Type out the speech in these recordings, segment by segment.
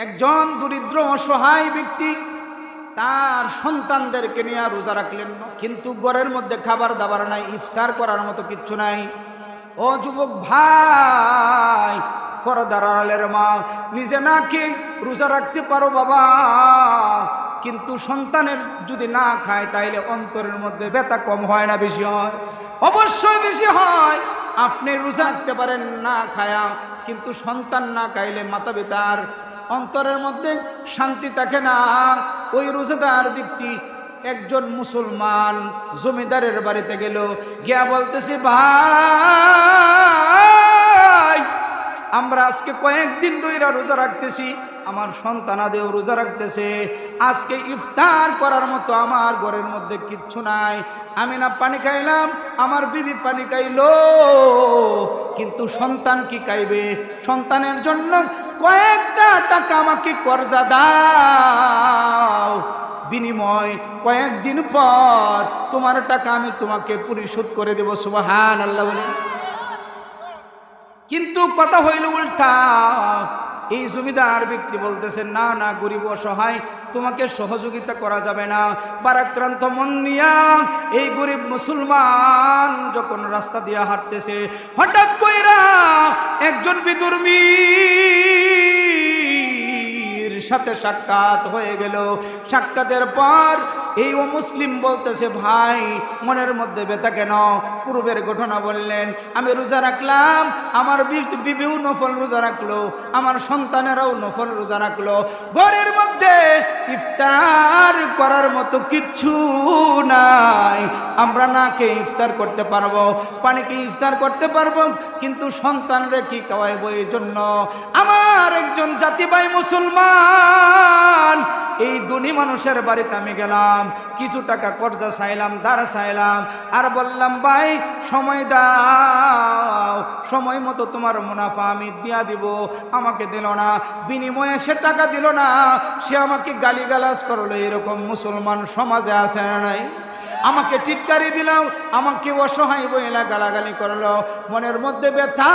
একজন দরিদ্র অসহায় ব্যক্তি তার সন্তানদেরকে নিয়ে রোজা রাখলেন, কিন্তু ঘরের মধ্যে খাবার দাবার নাই, ইফতার করার মতো কিচ্ছু নাই। ও যুবক ভাই, পর্দার আড়ালের মা, নিজে না খেয়ে রোজা রাখতে পারো বাবা, কিন্তু সন্তানের যদি না খায় তাইলে অন্তরের মধ্যে ব্যথা কম হয় না বেশি হয়? অবশ্যই বেশি হয়। আপনি রোজা রাখতে পারেন না খায়া, কিন্তু সন্তান না খাইলে মাতা পিতার অন্তরের মধ্যে শান্তি থাকে না। ওই রোজাদার ব্যক্তি একজন মুসলমান জমিদারের বাড়িতে গেল, গিয়া বলতেছে, ভাই আমরা আজকে কয়েকদিন ধরে রোজা রাখতেছি, আমার সন্তানাদেরও রোজা রাখতেছে, আজকে ইফতার করার মতো আমার ঘরের মধ্যে কিচ্ছু নাই। আমি না পানি খাইলাম, আমার বিবি পানি খাইলো, কিন্তু সন্তান কি খাইবে? সন্তানের জন্য কয়েকটা টাকা আমাকে কর্জা দাও, বিনিময় কয়েকদিন পর তোমার টাকা আমি তোমাকে পরিশোধ করে দেব। সুবহানাল্লাহ বলে। কিন্তু কথা হইল উল্টা। এই জমিদার ব্যক্তি বলতেছেন, না না, গরিব অসহায়, তোমাকে সহযোগিতা করা যাবে না। বারাক্রান্ত মন নিয়া এই গরিব মুসলমান যখন রাস্তা দিয়ে হাঁটতেছে, হঠাৎ কইরা একজন বিধর্মীর সাথে সাক্ষাৎ হয়ে গেল। সাক্ষাতের পর এই অমুসলিম বলতেছে, ভাই মনের মধ্যে ব্যথা কেন? পূর্বের ঘটনা বললেন, আমি রোজা রাখলাম, আমার বিবিও নফল রোজা রাখলো, আমার সন্তানেরাও নফল রোজা রাখলো, ঘরের মধ্যে ইফতার করার মতো কিচ্ছু নাই। আমরা না খেয়ে ইফতার করতে পারবো, পানিকে ইফতার করতে পারবো, কিন্তু সন্তানরে কি খাওয়াইবো? এই জন্য আমার একজন জাতি ভাই মুসলমান এই ধনী মানুষের বাড়িতে আমি গেলাম, কিছু টাকা কর্জা চাইলাম, ধার চাইলাম, আর বললাম, ভাই সময় দাও, সময় মতো তোমার মুনাফা আমি দিয়া দিব। আমাকে দিল না, বিনিময়ে সে টাকা দিল না, সে আমাকে গালিগালাজ করলো। এরকম মুসলমান সমাজে আছে না নাই? আমাকে টিটকারি দিলাম, আমাকে অসহায় বইলা গালাগালি করলো, মনের মধ্যে ব্যথা,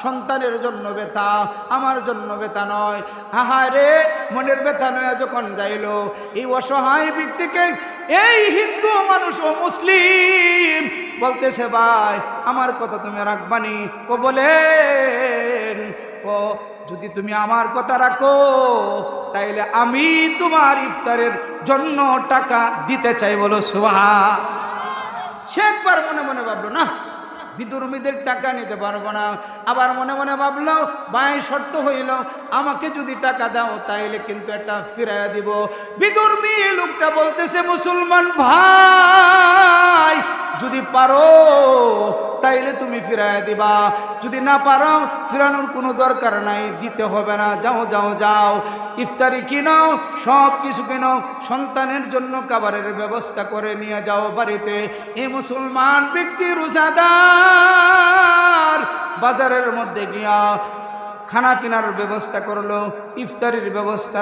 সন্তানের জন্য ব্যথা, আমার জন্য ব্যথা নয়। আহারে, মনের ব্যথা নয় যখন যাইল এই অসহায় ব্যক্তিকে এই হিন্দু মানুষ ও মুসলিম বলতেছে, ভাই আমার কথা তুমি রাখবানি? ও বলেন, ও যদি তুমি আমার কথা রাখো তাইলে আমি তোমার ইফতারের জন্য টাকা দিতে চাই। বলো সুবহান। সে একবার মনে মনে ভাবলো, না বিধর্মীদের টাকা নিতে পারবো না। আবার মনে মনে ভাবলো, ভাই শর্ত হইল আমাকে যদি টাকা দাও তাইলে কিন্তু এটা ফিরাইয়া দিব। বিধর্মী লোকটা বলতেছে, মুসলমান ভাই যদি পারো তাইলে তুমি ফিরাইয়া দিবা, যদি না পারো ফিরানোর কোনো দরকার নাই, দিতে হবে না, যাও যাও যাও, ইফতারি কিনাও, সব কিছু কিনাও, সন্তানের জন্য খাবারের ব্যবস্থা করে নিয়ে যাও বাড়িতে। এই মুসলমান ব্যক্তি রোজাদার বাজারের মধ্যে গিয়া খানা পিনার ব্যবস্থা করলো, ইফতারির ব্যবস্থা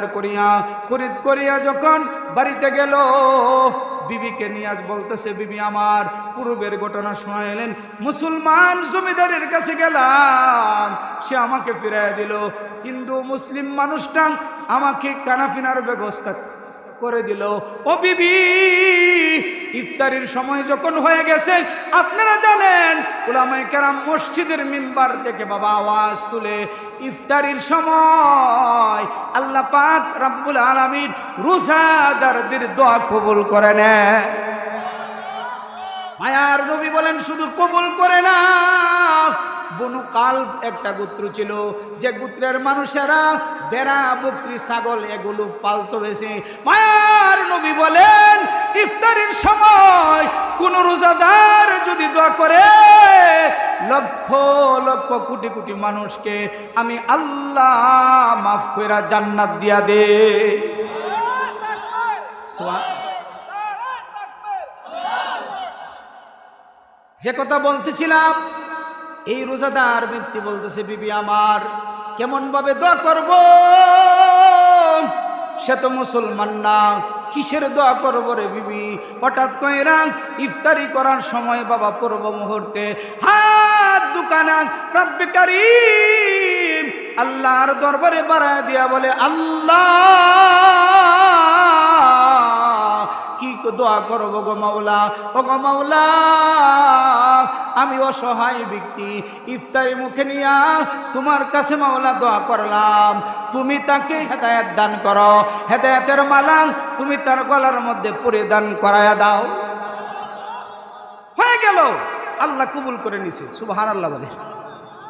করিয়া যখন বাড়িতে গেল, বিবিকে নিয়ে বলতেছে, বিবি আমার পূর্বের ঘটনা শোনাইলেন, মুসলমান জমিদারের কাছে গেলাম, সে আমাকে ফিরাইয়া দিল, হিন্দু মুসলিম মানুষটা আমাকে খানা পিনার ব্যবস্থা করে দিল। ও বিবি, ইফতারির সময় যখন হয়ে গেছে, আপনারা জানেন উলামায়ে কেরাম মসজিদের মিম্বার থেকে বাবা আওয়াজ তুলে, ইফতারির সময় আল্লাহ পাক রব্বুল আলামিন রোজাদারদের দোয়া কবুল করে নেয়। মায়ার নবী বলেন, শুধু কবুল করে না, বনু কালব একটা গোত্র ছিল, যে গোত্রের মানুষেরা বেড়া, বকরি, ছাগল এগুলো পালতো বেশি। মায়ার নবী বলেন, ইফতারির সময় কোন রোজাদার যদি দোয়া করে, লক্ষ লক্ষ কোটি কোটি মানুষকে আমি আল্লাহ মাফ কইরা জান্নাত দিয়া দে। যে কথা বলতেছিলাম, এই রোজাদার ব্যক্তি বলতেছে, বিবি আমার কেমন ভাবে দোয়া করব? সে তো মুসলমান না, কিসের দোয়া করব রে বিবি? হঠাৎ কইরা ইফতারি করার সময় বাবা পূর্ব মুহূর্তে হাত দুকানা, রব্বে কারীম আল্লাহর দরবারে বাড়ায় দিয়া বলে, আল্লাহ কি দোয়া করব গো মাওলা, ও গো মাওলা আমি অসহায় ব্যক্তি, ইফতারি মুখে নিয়া তোমার কাছে মাওলা দোয়া করলাম, তুমি তাকে হেদায়েত দান করো, হেদায়েতের মালা তুমি তার গলার মধ্যে পরিধান করায়া দাও। হয়ে গেল, আল্লাহ কবুল করে নিছে। সুবহানাল্লাহ বলে,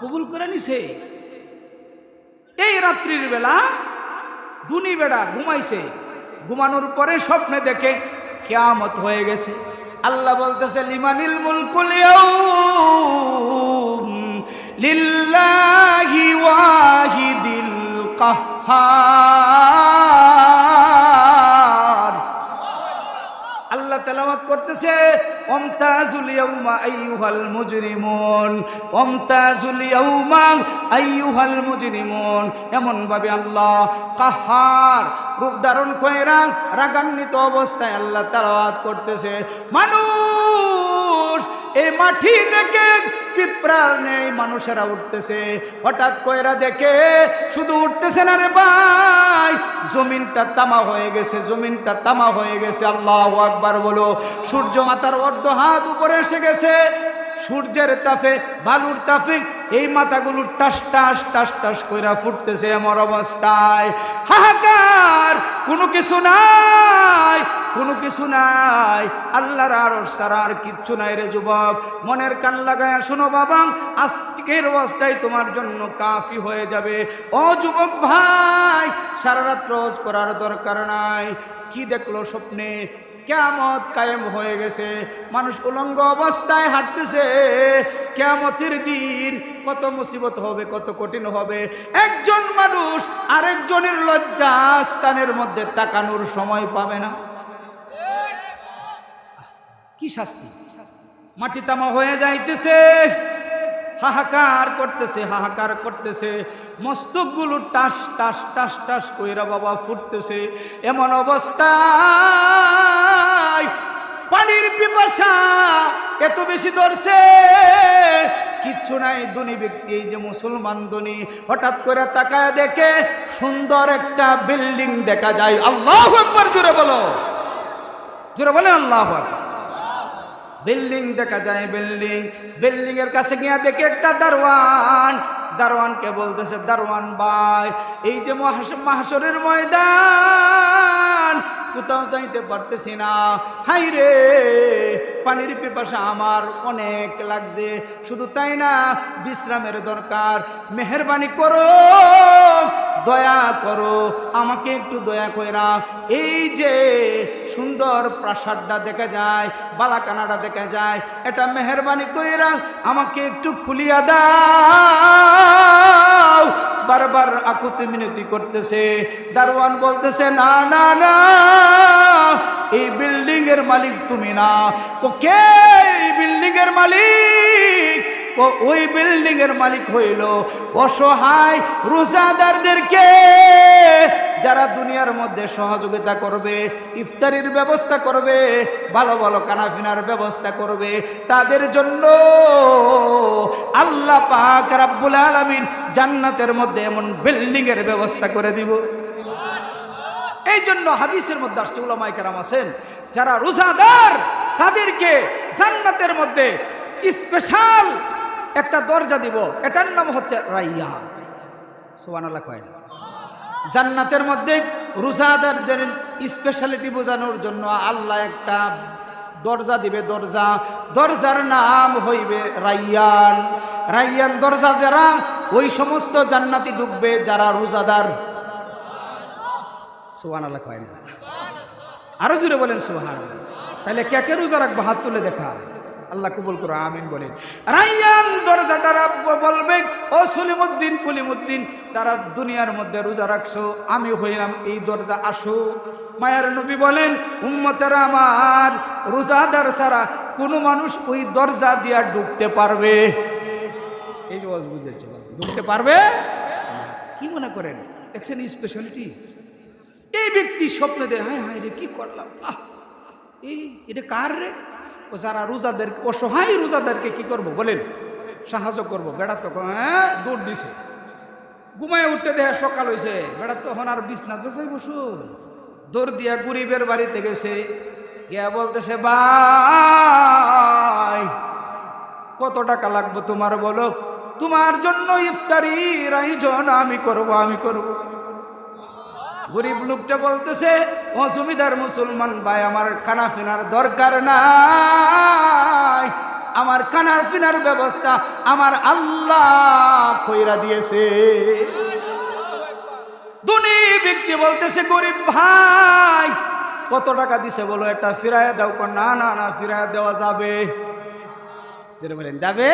কবুল করে নিছে। এই রাত্রির বেলা দুনি বেড়া ঘুমাইছে, ঘুমানোর পরে স্বপ্নে দেখে কিয়ামত হয়ে গেছে। আল্লাহ বলতেছে, লিমানিল মুলকুল ইয়াউম লিল্লাহি ওয়াহিদিল কাহ্হার। আল্লাহ তেলাওয়াত করতেছে, ওমতাজুল ইয়াউমা আইয়ুহাল মুজরিমুন, ওমতাজুল ইয়াউমা আইয়ুহাল মুজরিমুন। এমন ভাবে আল্লাহ কাহ্হার রূপ ধারণ কইরা রাগান্বিত অবস্থায় আল্লাহ তেলাওয়াত করতেছে। মানুষ এই মাটি দেখে পিঁপড়ার নেই মানুষেরা উঠতেছে, হঠাৎ কইরা দেখে শুধু উঠতেছে না রে ভাই, জমিনটা তামা হয়ে গেছে, জমিনটা তামা হয়ে গেছে। আল্লাহু আকবার বলো। সূর্য মাথার অর্ধ হাত উপরে এসে গেছে, সূর্যের তাপে বালুর তাপে এই মাথাগুলো টাস টাস টাস টাস কইরা ফুটতেছে। এমন অবস্থায় হাহাকার, কোনো কিছু নাই, কোনো কিছু নাই, আল্লাহর আরশ ছাড়া আর কিচ্ছু নাই রে যুবক। মনের কান লাগায়া শোনো বাবা, আজকের ওয়াজটাই তোমার জন্য কাফি হয়ে যাবে। ও যুবক ভাই, সারা রাত রোজ করার দরকার নাই। কি দেখলো স্বপ্নে? কিয়ামত কায়েম হয়ে গেছে, মানুষ উলঙ্গ অবস্থায় হাঁটতেছে। কিয়ামতের দিন কত মুসিবত হবে, কত কঠিন হবে। একজন মানুষ আরেকজনের লজ্জা স্থানের মধ্যে তাকানোর সময় পাবে না। কি শাস্তি! মাটি তামা হয়ে যাইতেছে, হাহাকার করতেছে, হাহাকার করতেছে, মস্তকগুলো টাস টাস টাস টাস কইরা বাবা ফুটতেছে। এমন অবস্থায় পানির পিপাসা এত বেশি ধরছে, কিচ্ছু নাই। ধনী ব্যক্তি, এই যে মুসলমান ধনী, হঠাৎ করে তাকায় দেখে সুন্দর একটা বিল্ডিং দেখা যায়। আল্লাহু আকবার, জোরে বলো, জোরে বলে আল্লাহু আকবার। বিল্ডিং দেখা যায়, বিল্ডিং। বিল্ডিং এর কাছে গিয়া দেখে একটা দারোয়ান, দারোয়ানকে বলতেছে, দারোয়ান ভাই, এই যে মাহশরের ময়দান, কোথাও যাইতে পারতেছি না, হাই রে পানির পিপাসা আমার অনেক লাগছে, শুধু তাই না বিশ্রামের দরকার, মেহেরবানি করো, দয়া করো, আমাকে একটু দয়া কইরা এই যে সুন্দর প্রাসাদটা দেখা যায়, বালাকানাটা দেখা যায়, এটা মেহেরবানি কইরা আমাকে একটু খুলিয়া দাও। বারবার আকুতি মিনতি করতেছে। দারোয়ান বলতেছে, না না না, এই বিল্ডিং এর মালিক তুমি না। কে এই বিল্ডিং এর মালিক? ওই বিল্ডিং এর মালিক হইল অসহায় রোজাদারদেরকে, যারা দুনিয়ার মধ্যে সহযোগিতা করবে, ইফতারির ব্যবস্থা করবে, ভালো ভালো কানাফিনার ব্যবস্থা করবে, তাদের জন্য আল্লাহ পাক রব্বুল আলামিন জান্নাতের মধ্যে এমন বিল্ডিং এর ব্যবস্থা করে দিব। এই জন্য হাদিসের মধ্যে আসছে, উলামায়ে কেরাম আছেন যারা রোজাদার তাদেরকে জান্নাতের মধ্যে স্পেশাল একটা দরজা দিব, এটার নাম হচ্ছে রাইয়ান। সুবহানাল্লাহ কয় না? জান্নাতের মধ্যে রোজাদারদের স্পেশালিটি বোঝানোর জন্য আল্লাহ একটা দরজা দিবে, দরজা, দরজার নাম হইবে রাইয়ান। রাইয়ান দরজা দ্বারা ওই সমস্ত জান্নাতি ঢুকবে যারা রোজাদার। সুবহানাল্লাহ কয় না? আরো জোরে বলেন সুবহানাল্লাহ। তাহলে কে কে রোজা রাখবো? হাত তুলে দেখা। আল্লাহ কবুল করো, আমিন বলেন। রাইয়ান দরজাটা বলবে, ও সলিমুদ্দিন, কলিমুদ্দিন, তারা দুনিয়ার মধ্যে রোজা রাখছো, আমি হইলাম এই দরজা, আসো। মায়ার নবী বলেন, উম্মতেরা আমার, রোজাদার ছাড়া কোনো মানুষ ওই দরজা দিয়া ঢুকতে পারবে? এই যে বুঝেছে, ঢুকতে পারবে? কি মনে করেন? দেখছেন স্পেশালিটি? এই ব্যক্তি স্বপ্নে দেয়, হায় হায় রে কি করলাম, এটা কার রে? ও যারা রোজাদের, অসহায় রোজাদারকে কি করব বলেন? সাহায্য করব। বেড়া তো হ্যাঁ দৌড় দিছে, ঘুমায় উঠতে দেখে সকাল হয়েছে, বেড়া তখন আর বিছনা বেঁচে বসুন, দৌড় দিয়া গরিবের বাড়িতে গেছে, গিয়া বলতেছে ভাই কত টাকা লাগবে তোমার বলো, তোমার জন্য ইফতারির আয়োজন আমি করব। গরিব লোকটা বলতেছে ও জমিদার মুসলমান ভাই, আমার খানা পিনার দরকার নাই, আমার খানার পিনার ব্যবস্থা আমার আল্লাহ কইরা দিয়েছে। ধনী ব্যক্তি বলতেছে গরিব ভাই কত টাকা দিছে বলো, এটা ফিরাইয়া দাও। না না না, ফিরাইয়া দেওয়া যাবে। যেটা বলেন যাবে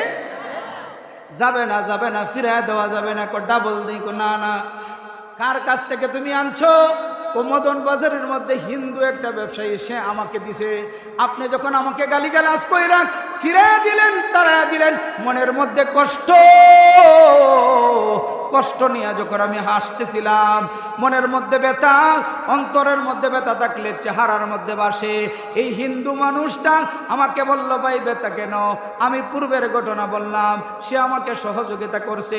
যাবে না, যাবে না, ফিরাইয়া দেওয়া যাবে না। ডাবল দিই। না না, কার কাছ থেকে তুমি আনছো? ও মদন বাজারের মধ্যে হিন্দু একটা ব্যবসায়ী, সে আমাকে দিছে। আপনি যখন আমাকে গালিগালাজ কইরা ফিরাইয়া দিলেন, তাড়াইয়া দিলেন, মনের মধ্যে কষ্ট নিয়ে যখন আমি হাসতেছিলাম, মনের মধ্যে ব্যথা, অন্তরের মধ্যে ব্যথা থাকলে চেহারার মধ্যে বাসে। এই হিন্দু মানুষটা আমাকে বলল ভাই ব্যথা কেন? আমি পূর্বের ঘটনা বললাম, সে আমাকে সহযোগিতা করছে।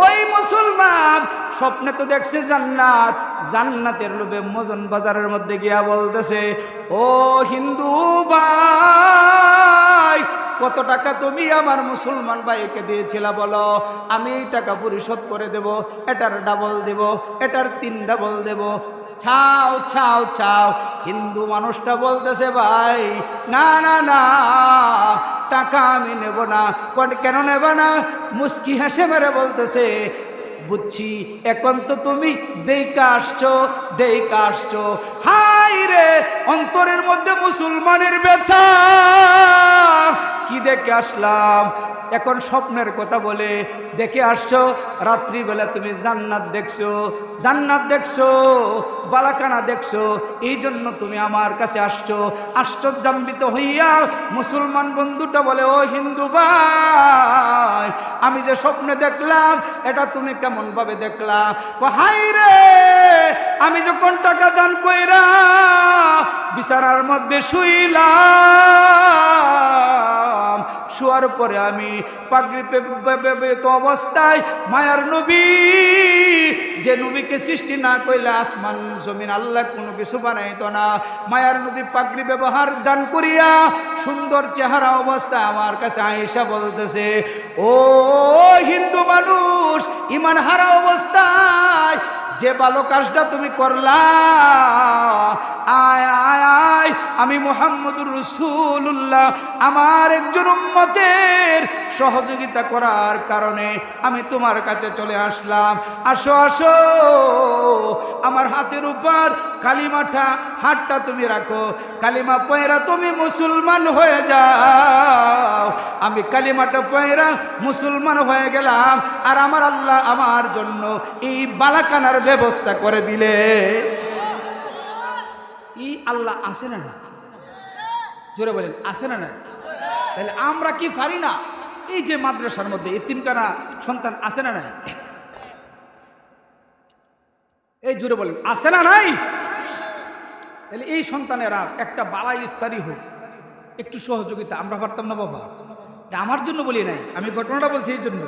ওই মুসলমান স্বপ্নে তো দেখছে জান্নাত, জান্নাতের লোভে মদন বাজারের মধ্যে গিয়া বলতেছে ও হিন্দু ভাই কত টাকা তুমি আমার মুসলমান ভাইকে দিয়েছিলা বলো, আমি এই টাকা পরিশোধ করে দেব, এটার ডাবল দেব, এটার 3 ডাবল দেব। ছাও ছাও ছাও। হিন্দু মানুষটা বলতেছে ভাই না না না, টাকা আমি নেব না। কেন নেব না? মুস্কি হাসে মেরে বলতেছে বুঝছি, এখন তো তুমি দেইকা আসছো। হাই রে, অন্তরের মধ্যে মুসলমানের ব্যথা, কি দেখে আসলাম? এখন স্বপ্নের কথা বলে দেখে আসছো, রাত্রিবেলা তুমি জান্নাত দেখছো, বালাকানা দেখছো, এই জন্য তুমি আমার কাছে আসছো। আশ্চর্যান্বিত হইয়া মুসলমান বন্ধুটা বলে ও হিন্দু ভাই, আমি যে স্বপ্নে দেখলাম এটা তুমি কেমন ভাবে দেখলা? হাই রে, আমি যখন টাকা দান কইরা বিছানার মধ্যে শুইলাম, শোয়ার পরে আমি পাগড়ি তো অবস্থায় মায়ার নবী, যে নবীকে সৃষ্টি না কইলে আসমান জমিন আল্লাহ কোনো কিছু বানাইতো না, মায়ার নবী পাগড়ি ব্যবহার দান করিয়া সুন্দর চেহারা অবস্থায় আমার কাছে আয়েশা বলতেছে ও হিন্দু মানুষ, ইমান হারা অবস্থায় যে ভালো কাজটা তুমি করলা, আয় আয় আয়, আমি মুহাম্মদুর রাসূলুল্লাহ আমার একজন উম্মতের সহযোগিতা করার কারণে আমি তোমার কাছে চলে আসলাম। আসো আসো, আমার হাতের উপর কালিমাটা, হাতটা তুমি রাখো, কালিমা পয়রা তুমি মুসলমান হয়ে যাও। আমি কালিমাটা পয়রা মুসলমান হয়ে গেলাম, আর আমার আল্লাহ আমার জন্য এই বালাকানার ব্যবস্থা করে দিলে। এই আল্লাহ আছে না? জোরে বলেন আছে না? তাহলে আমরা কি পারি না? এই যে মাদ্রাসার মধ্যে এতিমখানা সন্তান আছে না নাই? এই জোরে বলেন আছে না নাই? তাহলে এই সন্তানেরা একটা বালাই ইফতারি হোক, একটু সহযোগিতা আমরা পারতাম না বাবা? আমার জন্য বলি নাই, আমি ঘটনাটা বলছি এই জন্য।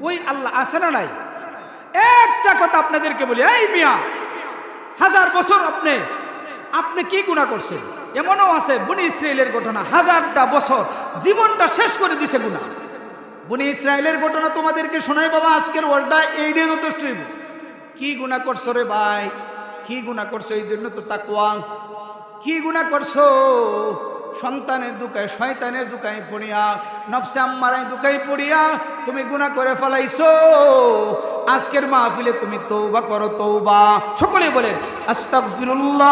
ওই আল্লাহ আছে না নাই? একটা কথা আপনাদেরকে বলি, এই মিয়া, 1000 বছর আপনি কি গুনাহ করছেন? এমনও আছে বনি ইসরায়েলের ঘটনা, 1000টা বছর জীবনটা শেষ করে দিছে গুনাহ। বনি ইসরায়েলের ঘটনা তোমাদেরকে শোনাই বাবা, আজকের ওয়ার্ডটা এইটাই যথেষ্ট। কি গুনাহ করছো রে ভাই? কি গুনাহ করছো? এই জন্য তো তাকওয়া। কি গুনাহ করছো? সন্তানের দুকায়, শয়তানের দুকায় পড়িয়া, নফসে আম্মারায় দুকায় পড়িয়া তুমি গুনাহ করে ফেলাইছো। আজকের মাহফিলে তুমি তওবা করো, তওবা। সকলে বলেন আস্তাগফিরুল্লাহ,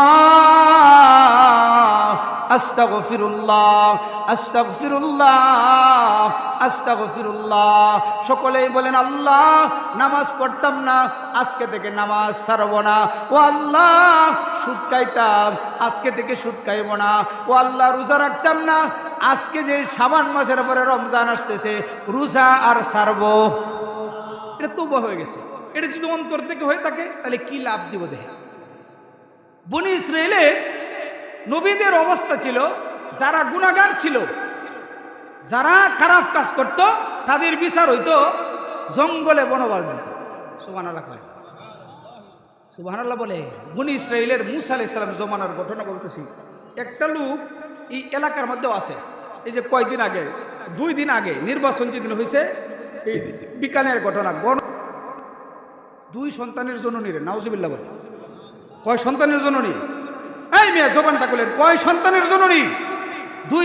আস্তাগফিরুল্লাহ, আস্তাগফিরুল্লাহ, আস্তাগফিরুল্লাহ। সকলেই বলেন আল্লাহ, নামাজ পড়তাম না, আজকে থেকে নামাজ ছাড়ব না। ও আল্লাহ, সুদ খাইতাম, আজকে থেকে সুদ খাইব না। ও আল্লাহ, রোজা রাখতাম না, আজকে যে শাবান মাসের পরে রমজান আসতেছে, রোজা আর ছাড়ব। এটা তওবা হয়ে গেছে। এটা যদি অন্তর থেকে হয়ে থাকে তাহলে কি লাভ দিব? দেখে বনি ইসরায়েলে নবীদের অবস্থা ছিল, যারা গুনাহগার ছিল, যারা খারাপ কাজ করত, তাদের বিচার হইতো জঙ্গলে বনবাস দিত। সুবহানাল্লাহ কয়, সুবহানাল্লাহ বলে। বনি ইসরাইলের মূসা আলাইহিস সালামের জমানার ঘটনা বলতেছি। একটা লোক এই এলাকার মধ্যেও আছে, এই যে কয়দিন আগে 2 দিন আগে নির্বাচন যেদিন হয়েছে, এই বিকানের ঘটনা। 2 সন্তানের জননী রে, নাউজুবিল্লাহ বলে। কয় সন্তানের জননী? এই মিয়া জবানটা করলেন, কয় সন্তানের জননী? 2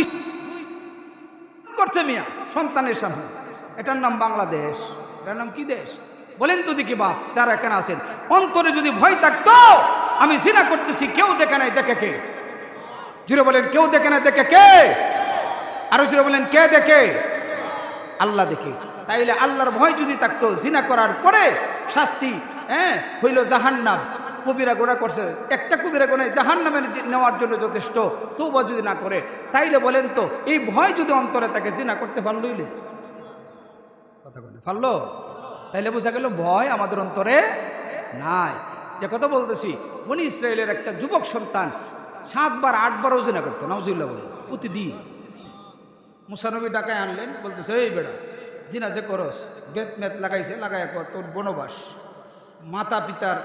করছে মিয়া সন্তানের সামনে। এটার নাম বাংলাদেশ। এটার নাম কি দেশ বলেন তো দেখি বাপ, যারা এখানে আছেন, অন্তরে যদি ভয় থাকতো আমি জিনা করতেছি, কেউ দেখে নাই, দেখে কে? জুড়ে বলেন, কেউ দেখে না, দেখে কে? আরো জুড়ে বলেন, কে দেখে? আল্লাহ দেখে। তাইলে আল্লাহর ভয় যদি থাকতো, জিনা করার পরে শাস্তি হইল জাহান্নাম। কবিরা গুনাহ করছে, একটা কবিরা গুনাহ জাহান্নামে নেওয়ার জন্য যথেষ্ট, তওবা যদি না করে, তাইলে বলেন তো এই ভয় যদি অন্তরে থাকে, জিনা করতে পারলো? কথা বলে পারলো? তাইলে বোঝা গেল ভয় আমাদের অন্তরে নাই। যে কথা বলতেছি, বনি ইসরায়েলের একটা যুবক সন্তান 7 বার 8 বারও জিনা করতো, নাউজুবিল্লাহ বলে, প্রতিদিন। মুসা নবী ডাকায় আনলেন, বলতেছে, এই বেড়া জিনা যে করস, বেত মেত লাগাইছে, লাগায় তোর বনবাস, মাতা পিতার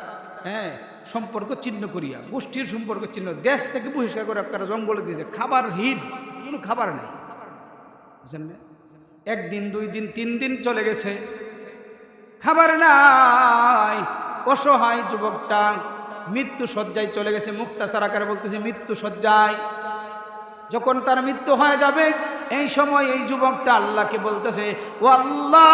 সম্পর্ক চিহ্ন করিয়া, গোষ্ঠীর সম্পর্ক চিহ্ন, দেশ থেকে বহিষ্কার করে একটা জঙ্গলে দিয়েছে, খাবার হীন, কোনো খাবার নেই, বুঝলেন না? 1 দিন 2 দিন 3 দিন চলে গেছে, খাবার নাই। অসহায় যুবকটা মৃত্যু শয্যায় চলে গেছে। মুখতাসার আকারে বলতেছে, মৃত্যু শয্যায়। যখন তার মৃত্যু হয়ে যাবে, এই সময় এই যুবকটা আল্লাহকে বলতেছে, ও আল্লাহ,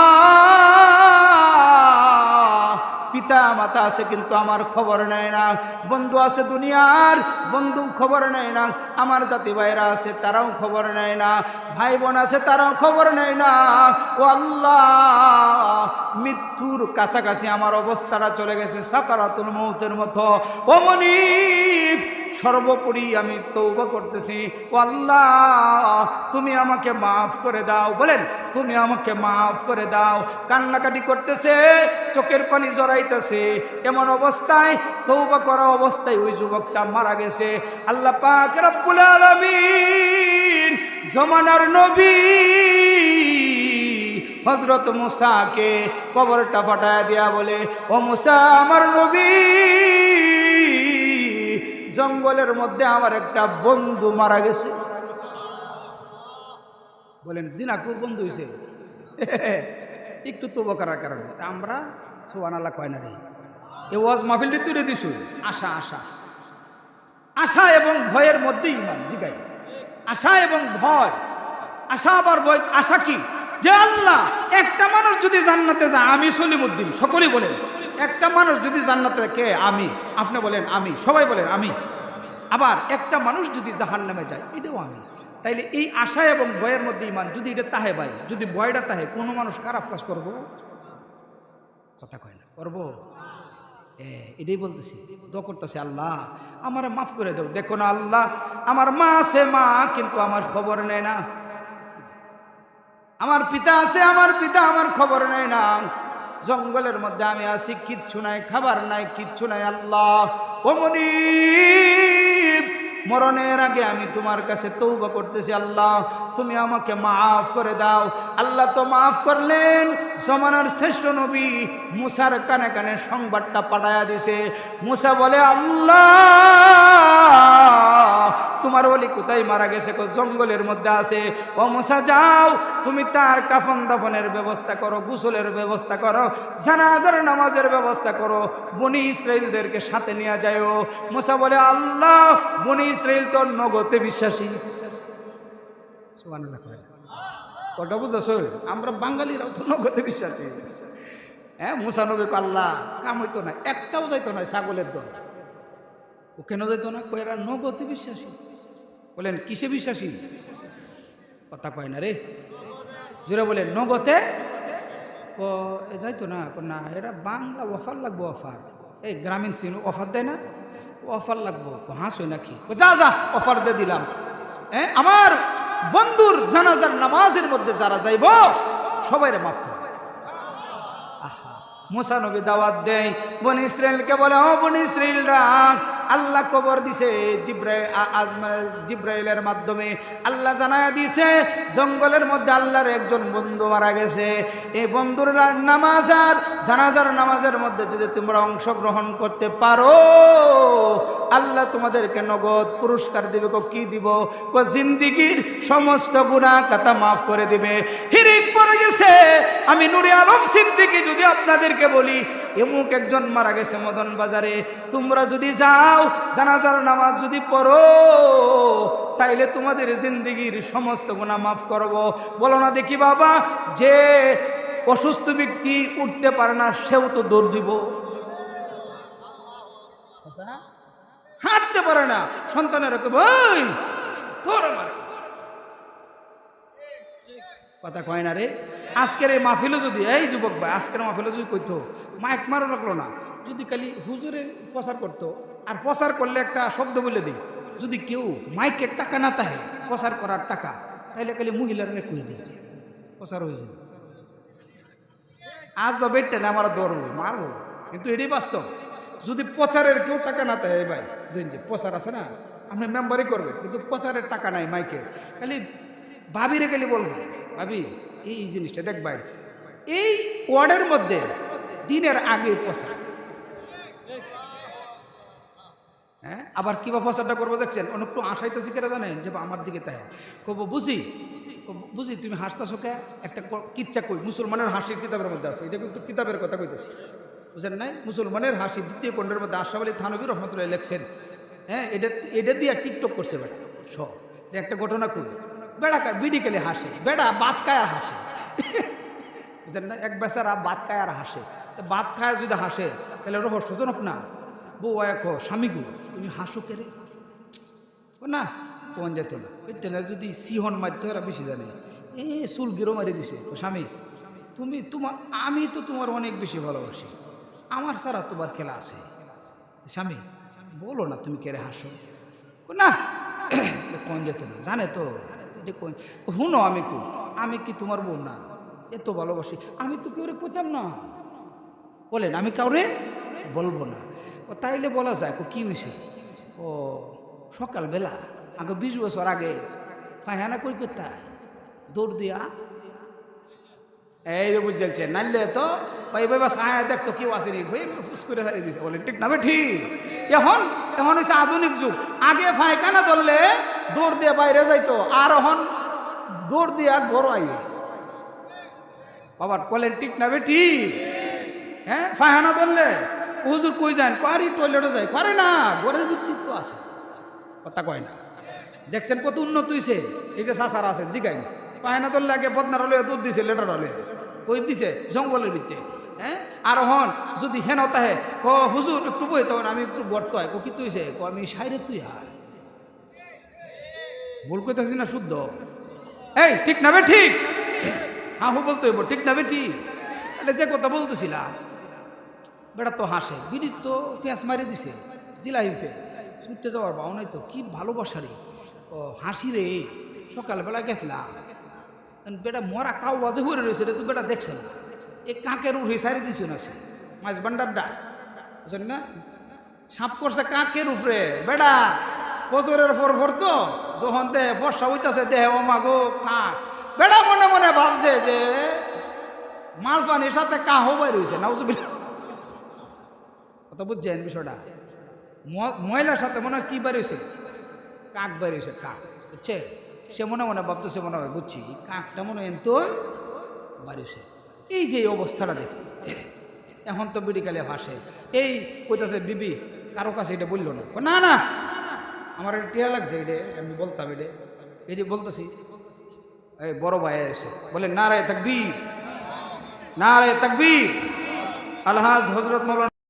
পিতা মাতা আছে কিন্তু আমার খবর নেয় না, বন্ধু আছে দুনিয়ার, বন্ধু খবর নেয় না, আমার জাতি ভাইরা আছে তারাও খবর নেয় না, ভাই বোন আছে তারাও খবর নেয় না। ও আল্লাহ, মৃত্যুর কাছাকাছি আমার অবস্থাটা চলে গেছে, সাকারাতুল মউতের মতো। ও মনিব, সর্বোপরি আমি তওবা করতেছি, ও আল্লাহ তুমি আমাকে মাফ করে দাও। বলেন, তুমি আমাকে মাফ করে দাও। কান্নাকাটি করতেছে, চোখের পানি জড়াইতেছে। এমন অবস্থায়, তওবা করা অবস্থায় ওই যুবকটা মারা গেছে। আল্লাহ পাক রব্বুল আলামিন জমানার নবী হযরত মুসাকে কবরটা ফাটায়া দিয়া বলে, ও মুসা, আমার নবী, জঙ্গলের মধ্যে আমার একটা বন্ধু মারা গেছে। বলেন, জিনাকুর বন্ধু হয়েছে একটু তওবা করার কারণে। আমরা সুবহানাল্লাহ কয় না রে, এ ওয়াজ মাহফিলটি তুলে দিছু। আশা আশা আশা এবং ভয়ের মধ্যে ইমান। জিগাই, আশা এবং ভয়, আশা আবার ভয়। আশা কি? যে আল্লাহ, একটা মানুষ যদি জান্নাতে যায়, আমি সলিমুদ্দিন, সকলেই বলেন, একটা মানুষ যদি জান্নাতে, কে? আমি। আপনি বলেন আমি, সবাই বলেন আমি। আবার একটা মানুষ যদি জাহান্নামে যায়, এটাও আমি। তাইলে এই আশা এবং ভয়ের মধ্যে ইমান। যদি এটা তাহে ভাই, যদি ভয়টা তাহে, কোনো মানুষ খারাপ কাজ করবো? কথা কয় না, করবো? এটাই বলতেছি, দোয়া করতেছি, আল্লাহ আমার মাফ করে দাও। দেখো না আল্লাহ, আমার মা আছে, মা কিন্তু আমার খবর নেয় না। আমার পিতা আছে, আমার পিতা আমার খবর নেয় না। জঙ্গলের মধ্যে আমি আছি, কিচ্ছু নাই, খাবার নাই, কিচ্ছু নাই। আল্লাহ, ও মনিব, মরণের আগে আমি তোমার কাছে তওবা করতেছি, আল্লাহ তুমি আমাকে মাফ করে দাও। আল্লাহ তো মাফ করলেন। জমানার শ্রেষ্ঠ নবী মুসার কানে কানে সংবাদটা পাঠায়া দিছে। মুসা বলে, আল্লাহ তোমার ওলি কোথায় মারা গেছে? জঙ্গলের মধ্যে আছে। ও মুসা, যাও তুমি তার কাফন দাফনের ব্যবস্থা করো, গোসলের ব্যবস্থা করো, জানাজার নামাজের ব্যবস্থা করো, বনি ইসরাইলদেরকে সাথে নিয়ে যাও। মুসা বলে, আল্লাহ বনি ইসরাইল তো নগদে বিশ্বাসী। সুবহানাল্লাহ। কটা বুঝতেছ? আমরা বাঙালিরাও তো নগদে বিশ্বাসী। মুসা নবী আল্লাহ কাম হইতো না, একটাও যাইতো না ছাগলের দল। ও কেন যাইতো না? এরা নগদে বিশ্বাসী। বলেন, কিসে বিশ্বাসী? কথা কয় না রে, জোরে বলেন, নগদে। ও যাইতো না, না এটা বাংলা অফার লাগবো, অফার। এই গ্রামীণ সিন অফার দেয় না, অফার লাগবো। হাস হয় নাকি? যা যা অফার দিয়ে দিলাম। আমার বন্ধুর জানাজার নামাজের মধ্যে যারা যাইব সবাইরে মাফ করে। আহা, মুসা নবী দাওয়াত দেয়, বনি ইসরাইলকে বলে, ও বনি ইসরাইলরা, আল্লাহ খবর দিছে জিব্রাইলের মাধ্যমে আল্লাহ জানায়া দিছে জঙ্গলের মধ্যে আল্লাহর একজন বন্ধু মারা গেছে। এই বন্ধুর নামাজ আর জানাজার নামাজের মধ্যে যদি তোমরা অংশগ্রহণ করতে পারো আল্লাহ তোমাদেরকে নগদ পুরস্কার দিবে। কি দিব? জিন্দিগির সমস্ত গুনাহ খাতা মাফ করে দিবে। হিরিক পড়ে গেছে। আমি নুরে আলম সিদ্দিকী যদি আপনাদেরকে বলি এমুক একজন মারা গেছে মদন বাজারে, তোমরা যদি যাও জানাজার নামাজ যদি পড়ো তাইলে তোমাদের জিন্দিগির সমস্ত গুনাহ মাফ করব। বলো না দেখি বাবা, যে অসুস্থ ব্যক্তি উঠতে পারে না সেও তো দৌড় দিব, হাঁটতে পারে না, সন্তানেরা ভাই ধরে মারে, কথা কয় না রে। আজকের এই মাহফিলে যদি, এই যুবক ভাই, আজকের মাহফিলে যদি কইতো মাইক মারো লাগলো না, যদি খালি হুজুরে প্রচার করতো, আর প্রচার করলে একটা শব্দ বলে দিই, যদি কেউ মাইকের টাকা না তাহে প্রচার করার টাকা, তাহলে খালি মহিলারা কই দিচ্ছে প্রচার হয়ে যাবে। আজ যাবে না আমার দৌড়বো মারবো, কিন্তু এটাই বাস্তব। যদি প্রচারের কেউ টাকা না তাহে, ভাই দিন যে প্রচার আছে না, আপনি মেম্বারই করবেন, কিন্তু প্রচারের টাকা নাই মাইকে, খালি ভাবিরে খালি বলবে, ভাবি এই জিনিসটা দেখবেন, এই ওয়ার্ডের মধ্যে দিনের আগে প্রচার, হ্যাঁ। আবার কিবা প্রচারটা করবো দেখছেন, অনেক একটু আশাইতেছি কেরা জানেন, যে আমার দিকে তাই কব বুঝি বুঝি তুমি হাসতেছো কে, একটা কিচ্ছা কই, মুসলমানের হাসির কিতাবের মধ্যে আছে, এটা কিন্তু কিতাবের কথা কইতেছি, বুঝলেন নাই? মুসলমানের হাসি দ্বিতীয় খণ্ডের মধ্যে আশরাফ আলী থানভী রহমতুল্লাহ লেখছেন, হ্যাঁ। এটা দিয়ে টিকটক করছে বেটা সব, একটা ঘটনা কই, বেড়া বিডি কেলে হাসে, বেড়া বাত খায় আর হাসে, বুঝলেন না? এক বেচারা বাত খায় আর হাসে, বাত খায় যদি হাসে তাহলে রহস্যজনক না। বউ এক স্বামী গো তুমি হাসো কেরে, না কোন যেত না, এটা যদি সিহন মারতে ওরা বেশি জানে, চুল গিরো মারি দিছে, স্বামী তুমি আমি তো তোমার অনেক বেশি ভালোবাসি, আমার সারা তোমার খেলা আছে, স্বামী বলো না তুমি কেরে হাসো, না কোন যেত না, জানে তো শুনো, আমি কি তোমার বউ না, এত ভালোবাসি, আমি তো কেউ কোথাম না, বলেন আমি কাউরে বলবো না। ও তাইলে বলা যায়, কি হয়েছে? ও সকালবেলা আগে 20 বছর আগে ফায়খানা কই কোথায় দৌড় দিয়া, এই যে বুঝছে নাইলে তো ভাই বাস আয়া দেখতো কেউ আসেনি, ফুস করে ছাড়িয়ে দিছে, বলেন ঠিক না? ঠিক। এখন হয়েছে আধুনিক যুগ, আগে ফায়খানা ধরলে দৌড় দিয়ে বাইরে যাইতো, আর এখন দৌড় দিয়া ঘর আইয়ে, বাবা বলেন ঠিক না? ঠিক। হ্যাঁ, ফায়খানা ধরলে হুজুর কই যান, কারি টয়লেটে যায়, করে না, ঘরের ভিত্তির তো আছে, কথা কয় না। দেখছেন কত উন্নত হয়েছে, এই যে সাসারা আছে জিগাই, পায়না তোর লাগে বদনার হলে দুধ দিছে, লেটার হলে ওই দিছে জঙ্গলের ভিত্তি, হ্যাঁ। আর হন যদি হেন তাহে ক হুজুর একটু বই, তখন আমি একটু গর্ত হয়, কি তুইছে, আমি সাইরে তুই আয়, ভুল কইতেছি না শুদ্ধ? এই ঠিক না বে ঠিক? হ্যাঁ হু বলতে হইব, ঠিক না বে ঠিক? তাহলে যে কথা বলতেছিলাম, বেটা তো হাসে, বিড়ি তো ফেঁস মারি দিছে, জিলাই ফেঁস ছুটতে যাওয়ার বাও নাই তো, কি ভালোবাসারে, ও হাসি রে। সকালবেলা গেছিলাম, বেটা মরা কাউ বাজে হয়ে রয়েছে, রে তো বেটা দেখছে না, এ কাকের উঠে সারি দিছ না, সে মাছ ভান্ডারটা বুঝছেন না, সাপ করছে কাকের উপরে, বেটা ফজরের ফর তো যখন দেহে ফর্সা হইতাছে, দেহে ও মাগো কাক, বেটা মনে মনে ভাবছে যে মালপানির সাথে কাহ বাইর হয়েছে, নাউজুবিল্লাহ, কথা বুঝছেন বিষয়টা? ময়লার সাথে মনে হয় কি বেরিয়েছে, কাক বেরিয়েছে, কাক, বুঝছে? সে মনে মনে ভাবতেছে, মনে হয় বুঝছি কাকটা মনে হয় তো বেরিয়েছে। এই যে অবস্থাটা দেখি, এখন তো মেডিকেলে ভাসে, এই কইতাছে বিবি কারো কাছে এটা বললো না, না না আমার এটা টিয়া লাগছে, এটা আমি বলতাম, এটা বলতেছি। এই বড় ভাই এসে বলে নারায়ে তাকবীর, নারায়ে তাকবীর, আলহাজ হযরত মাওলানা